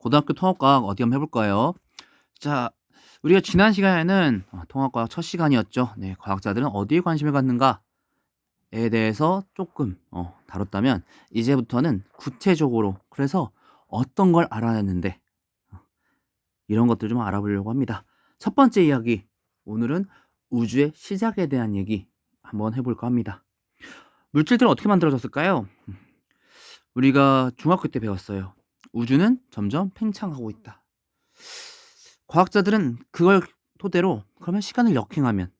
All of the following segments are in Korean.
고등학교 통합과학 어디 한번 해볼까요? 자, 우리가 지난 시간에는 통합과학 첫 시간이었죠. 네, 과학자들은 어디에 관심을 갖는가에 대해서 조금 다뤘다면 이제부터는 구체적으로 그래서 어떤 걸 알아냈는데 이런 것들 좀 알아보려고 합니다. 첫 번째 이야기, 오늘은 우주의 시작에 대한 얘기 한번 해볼까 합니다. 물질들은 어떻게 만들어졌을까요? 우리가 중학교 때 배웠어요. 우주는 점점 팽창하고 있다. 과학자들은 그걸 토대로 그러면 시간을 역행하면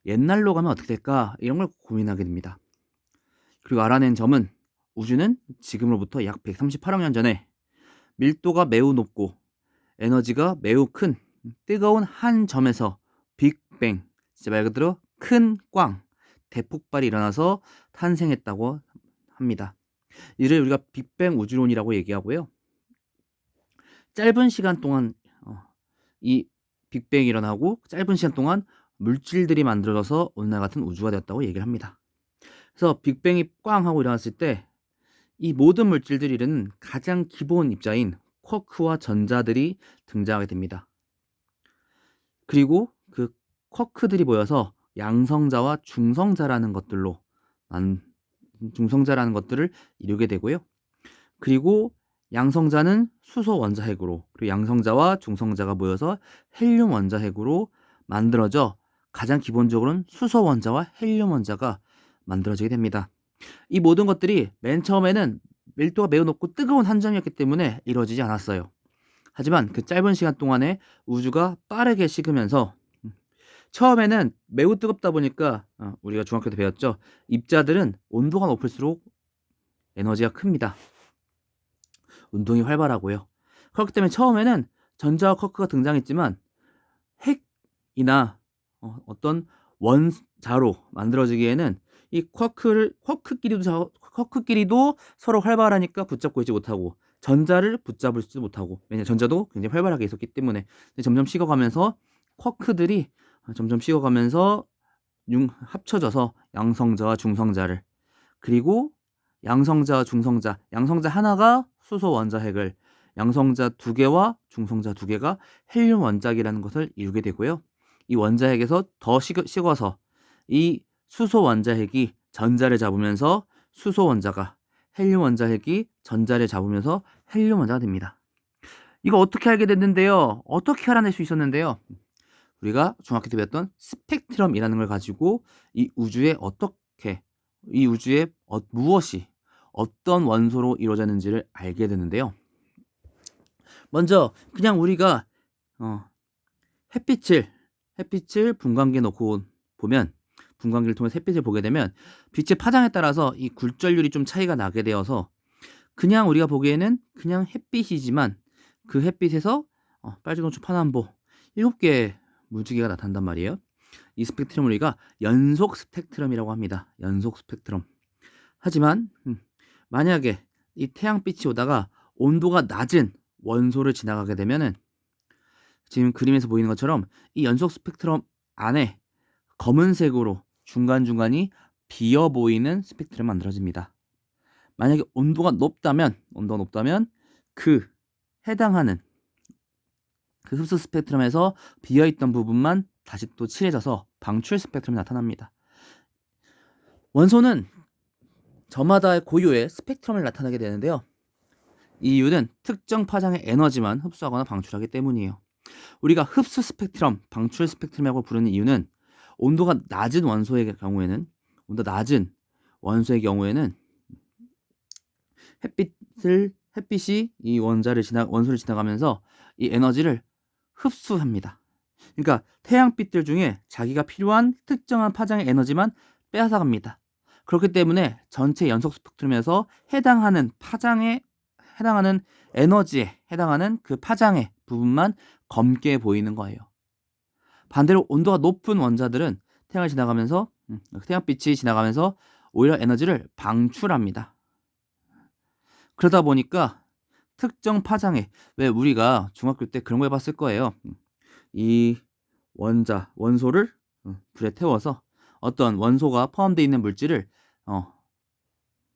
옛날로 가면 어떻게 될까 이런 걸 고민하게 됩니다. 그리고 알아낸 점은 우주는 지금으로부터 약 138억 년 전에 밀도가 매우 높고 에너지가 매우 큰 뜨거운 한 점에서 빅뱅, 진짜 말 그대로 큰 꽝, 대폭발이 일어나서 탄생했다고 합니다. 이를 우리가 빅뱅 우주론이라고 얘기하고요. 짧은 시간 동안 이 빅뱅이 일어나고 짧은 시간 동안 물질들이 만들어져서 오늘날 같은 우주가 되었다고 얘기를 합니다. 그래서 빅뱅이 꽝 하고 일어났을 때 이 모든 물질들이 이루는 가장 기본 입자인 쿼크와 전자들이 등장하게 됩니다. 그리고 그 쿼크들이 모여서 양성자와 중성자라는 것들로 중성자라는 것들을 이루게 되고요. 그리고 양성자는 수소 원자핵으로, 그리고 양성자와 중성자가 모여서 헬륨 원자핵으로 만들어져 가장 기본적으로는 수소 원자와 헬륨 원자가 만들어지게 됩니다. 이 모든 것들이 맨 처음에는 밀도가 매우 높고 뜨거운 한 점이었기 때문에 이루어지지 않았어요. 하지만 그 짧은 시간 동안에 우주가 빠르게 식으면서 처음에는 매우 뜨겁다 보니까 우리가 중학교 때 배웠죠. 입자들은 온도가 높을수록 에너지가 큽니다. 운동이 활발하고요. 그렇기 때문에 처음에는 전자와 쿼크가 등장했지만 핵이나 어떤 원자로 만들어지기에는 이 쿼크끼리도 서로 활발하니까 붙잡고 있지 못하고 전자를 붙잡을지도 못하고, 왜냐 전자도 굉장히 활발하게 있었기 때문에. 점점 식어가면서 쿼크들이 점점 식어가면서 합쳐져서 양성자와 중성자를, 그리고 양성자와 중성자, 양성자 하나가 수소 원자핵을, 양성자 두 개와 중성자 두 개가 헬륨 원자기라는 것을 이루게 되고요. 이 원자핵에서 더 식어서 이 수소 원자핵이 전자를 잡으면서 수소 원자가, 헬륨 원자핵이 전자를 잡으면서 헬륨 원자가 됩니다. 이거 어떻게 알게 됐는데요? 어떻게 알아낼 수 있었는데요? 우리가 중학교 때 배웠던 스펙트럼이라는 걸 가지고 이 우주에 무엇이 어떤 원소로 이루어졌는지를 알게 되는데요. 먼저 그냥 우리가 햇빛을 분광기에 놓고 보면, 분광기를 통해서 햇빛을 보게 되면 빛의 파장에 따라서 이 굴절률이 좀 차이가 나게 되어서 그냥 우리가 보기에는 그냥 햇빛이지만 그 햇빛에서 빨주노초 파남보 7개의 물질기가 나타난단 말이에요. 이 스펙트럼을 우리가 연속 스펙트럼이라고 합니다. 연속 스펙트럼. 하지만 만약에 이 태양빛이 오다가 온도가 낮은 원소를 지나가게 되면은 지금 그림에서 보이는 것처럼 이 연속 스펙트럼 안에 검은색으로 중간중간이 비어 보이는 스펙트럼이 만들어집니다. 만약에 온도가 높다면 그 해당하는 그 흡수 스펙트럼에서 비어있던 부분만 다시 또 칠해져서 방출 스펙트럼이 나타납니다. 원소는 저마다의 고유의 스펙트럼을 나타내게 되는데요. 이 이유는 특정 파장의 에너지만 흡수하거나 방출하기 때문이에요. 우리가 흡수 스펙트럼, 방출 스펙트럼이라고 부르는 이유는 온도가 낮은 원소의 경우에는 햇빛이 이 원소를 지나가면서 이 에너지를 흡수합니다. 그러니까 태양빛들 중에 자기가 필요한 특정한 파장의 에너지만 빼앗아갑니다. 그렇기 때문에 전체 연속 스펙트럼에서 해당하는 에너지에 해당하는 그 파장의 부분만 검게 보이는 거예요. 반대로 온도가 높은 원자들은 태양빛이 지나가면서 오히려 에너지를 방출합니다. 그러다 보니까 특정 파장에, 왜 우리가 중학교 때 그런 거 해봤을 거예요. 이 원소를 불에 태워서 어떤 원소가 포함되어 있는 물질을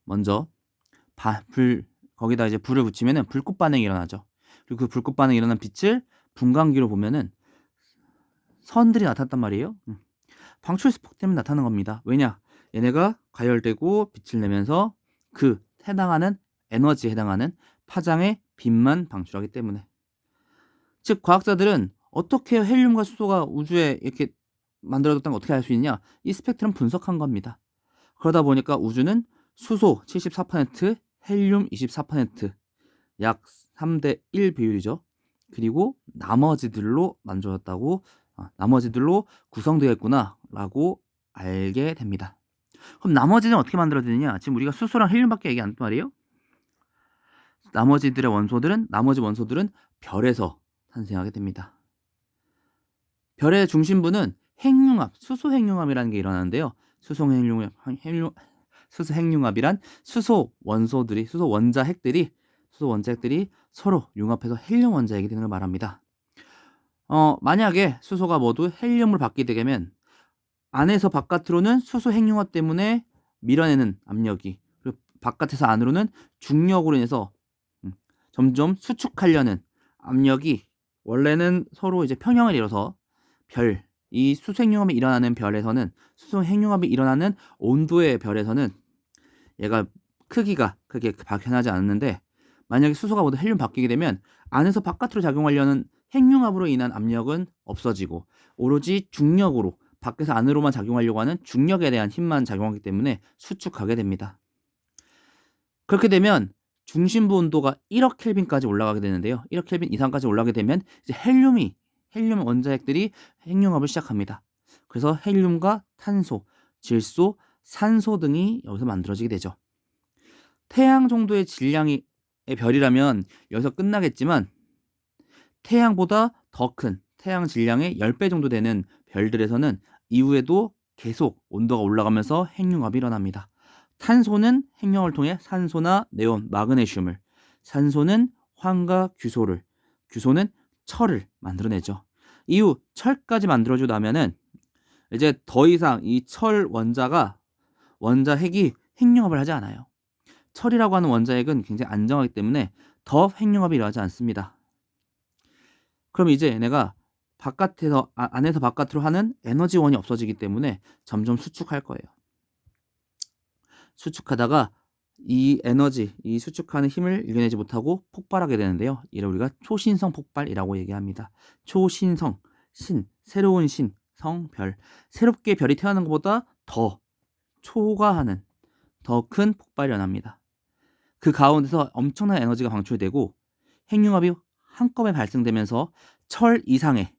먼저 거기다 이제 불을 붙이면은 불꽃 반응이 일어나죠. 그리고 그 불꽃 반응이 일어난 빛을 분광기로 보면은 선들이 나타났단 말이에요. 방출 스폭 때문에 나타나는 겁니다. 왜냐? 얘네가 가열되고 빛을 내면서 그 해당하는 에너지에 해당하는 파장의 빛만 방출하기 때문에. 즉 과학자들은 어떻게 헬륨과 수소가 우주에 이렇게 만들어졌다는 걸 어떻게 알 수 있냐? 이 스펙트럼 분석한 겁니다. 그러다 보니까 우주는 수소 74%, 헬륨 24%, 약 3대 1 비율이죠. 그리고 나머지들로 만들어졌다고, 나머지들로 구성되어 있구나라고 알게 됩니다. 그럼 나머지는 어떻게 만들어지느냐? 지금 우리가 수소랑 헬륨밖에 얘기 안 했단 말이에요. 나머지 원소들은 별에서 탄생하게 됩니다. 별의 중심부는 핵융합, 수소 핵융합이라는 게 일어나는데요. 수소 핵융합이란 수소 원자핵들이 서로 융합해서 헬륨 원자핵이 되는 걸 말합니다. 만약에 수소가 모두 헬륨을 받게 되면 안에서 바깥으로는 수소 핵융합 때문에 밀어내는 압력이, 그리고 바깥에서 안으로는 중력으로 인해서 점점 수축하려는 압력이, 원래는 서로 이제 평형을 이뤄서 이 수소 핵융합이 일어나는 별에서는, 수소 핵융합이 일어나는 온도의 별에서는 얘가 크기가 크게 변하지 않는데, 만약에 수소가 모두 헬륨 바뀌게 되면 안에서 바깥으로 작용하려는 핵융합으로 인한 압력은 없어지고 오로지 중력으로, 밖에서 안으로만 작용하려고 하는 중력에 대한 힘만 작용하기 때문에 수축하게 됩니다. 그렇게 되면 중심부 온도가 1억 켈빈까지 올라가게 되는데요. 1억 켈빈 이상까지 올라가게 되면 이제 헬륨 원자핵들이 핵융합을 시작합니다. 그래서 헬륨과 탄소, 질소, 산소 등이 여기서 만들어지게 되죠. 태양 정도의 질량의 별이라면 여기서 끝나겠지만, 태양보다 더 큰 태양 질량의 10배 정도 되는 별들에서는 이후에도 계속 온도가 올라가면서 핵융합이 일어납니다. 탄소는 핵융합을 통해 산소나 네온, 마그네슘을, 산소는 황과 규소는 철을 만들어내죠. 이후 철까지 만들어주고 나면은 이제 더 이상 이 철 원자핵이 핵융합을 하지 않아요. 철이라고 하는 원자핵은 굉장히 안정하기 때문에 더 핵융합이 일어나지 않습니다. 그럼 이제 얘네가 안에서 바깥으로 하는 에너지원이 없어지기 때문에 점점 수축할 거예요. 수축하다가 이 수축하는 힘을 이겨내지 못하고 폭발하게 되는데요. 이를 우리가 초신성 폭발이라고 얘기합니다. 초신성, 새로운 별. 새롭게 별이 태어나는 것보다 더 초과하는 더 큰 폭발이 일어납니다. 그 가운데서 엄청난 에너지가 방출되고 핵융합이 한꺼번에 발생되면서 철 이상의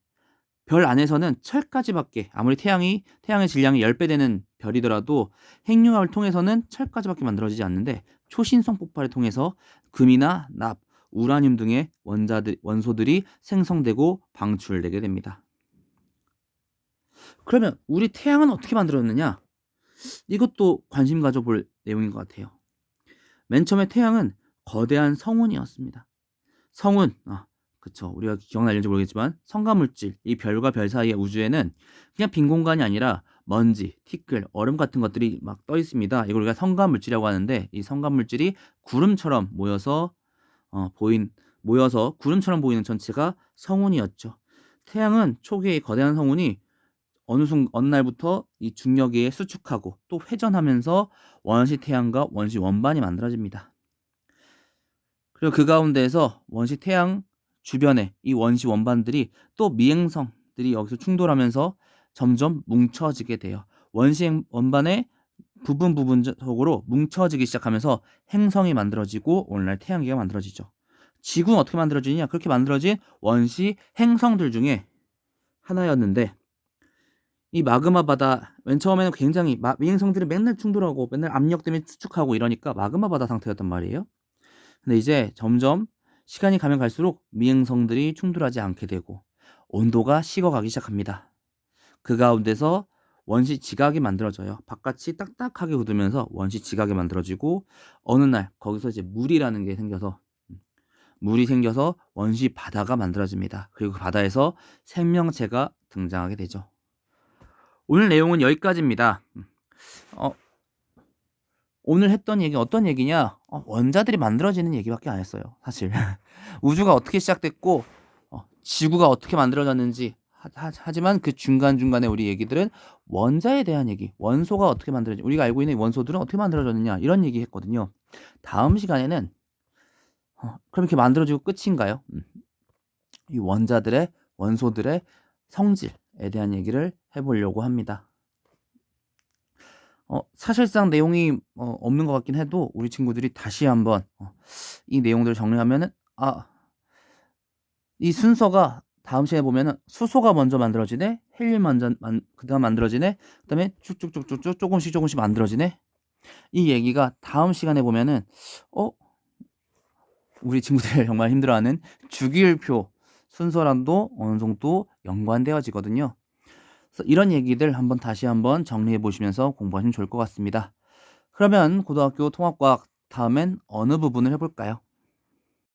별 안에서는 철까지밖에, 아무리 태양의 질량이 10배 되는 별이더라도 핵융합을 통해서는 철까지밖에 만들어지지 않는데, 초신성 폭발을 통해서 금이나 납, 우라늄 등의 원소들이 생성되고 방출되게 됩니다. 그러면 우리 태양은 어떻게 만들어졌느냐? 이것도 관심 가져볼 내용인 것 같아요. 맨 처음에 태양은 거대한 성운이었습니다. 성운, 그쵸. 우리가 기억날는지 모르겠지만 성간물질, 이 별과 별 사이의 우주에는 그냥 빈 공간이 아니라 먼지, 티끌, 얼음 같은 것들이 막 떠 있습니다. 이걸 우리가 성간물질이라고 하는데, 이 성간물질이 구름처럼 모여서 구름처럼 보이는 전체가 성운이었죠. 태양은 초기에 거대한 성운이 어느 날부터 이 중력에 의해 수축하고 또 회전하면서 원시 태양과 원시 원반이 만들어집니다. 그리고 그 가운데에서 원시 태양 주변에 이 원시 원반들이 또 미행성들이 여기서 충돌하면서 점점 뭉쳐지게 돼요. 원시 원반의 부분적으로 뭉쳐지기 시작하면서 행성이 만들어지고 오늘날 태양계가 만들어지죠. 지구는 어떻게 만들어지냐? 그렇게 만들어진 원시 행성들 중에 하나였는데, 이 마그마 바다, 맨 처음에는 굉장히 미행성들이 맨날 충돌하고 맨날 압력 때문에 수축하고 이러니까 마그마 바다 상태였단 말이에요. 근데 이제 점점 시간이 가면 갈수록 미행성들이 충돌하지 않게 되고 온도가 식어가기 시작합니다. 그 가운데서 원시 지각이 만들어져요. 바깥이 딱딱하게 굳으면서 원시 지각이 만들어지고, 어느 날 거기서 이제 물이 생겨서 원시 바다가 만들어집니다. 그리고 그 바다에서 생명체가 등장하게 되죠. 오늘 내용은 여기까지입니다. 오늘 했던 얘기 어떤 얘기냐? 원자들이 만들어지는 얘기밖에 안 했어요, 사실. 우주가 어떻게 시작됐고 지구가 어떻게 만들어졌는지 하지만 그 중간중간에 우리 얘기들은 원자에 대한 얘기, 원소가 어떻게 만들어지, 우리가 알고 있는 원소들은 어떻게 만들어졌느냐 이런 얘기 했거든요. 다음 시간에는 그럼 이렇게 만들어지고 끝인가요? 이 원자들의, 원소들의 성질에 대한 얘기를 해보려고 합니다. 사실상 내용이 없는 것 같긴 해도 우리 친구들이 다시 한번 이 내용들을 정리하면은 이 순서가 다음 시간에 보면은 수소가 먼저 만들어지네, 헬륨 그다음 만들어지네, 그다음에 쭉쭉쭉쭉쭉 조금씩 만들어지네. 이 얘기가 다음 시간에 보면은 우리 친구들 정말 힘들어하는 주기율표 순서랑도 어느 정도 연관되어지거든요. 그래서 이런 얘기들 다시 한번 정리해 보시면서 공부하시면 좋을 것 같습니다. 그러면 고등학교 통합과학 다음엔 어느 부분을 해볼까요?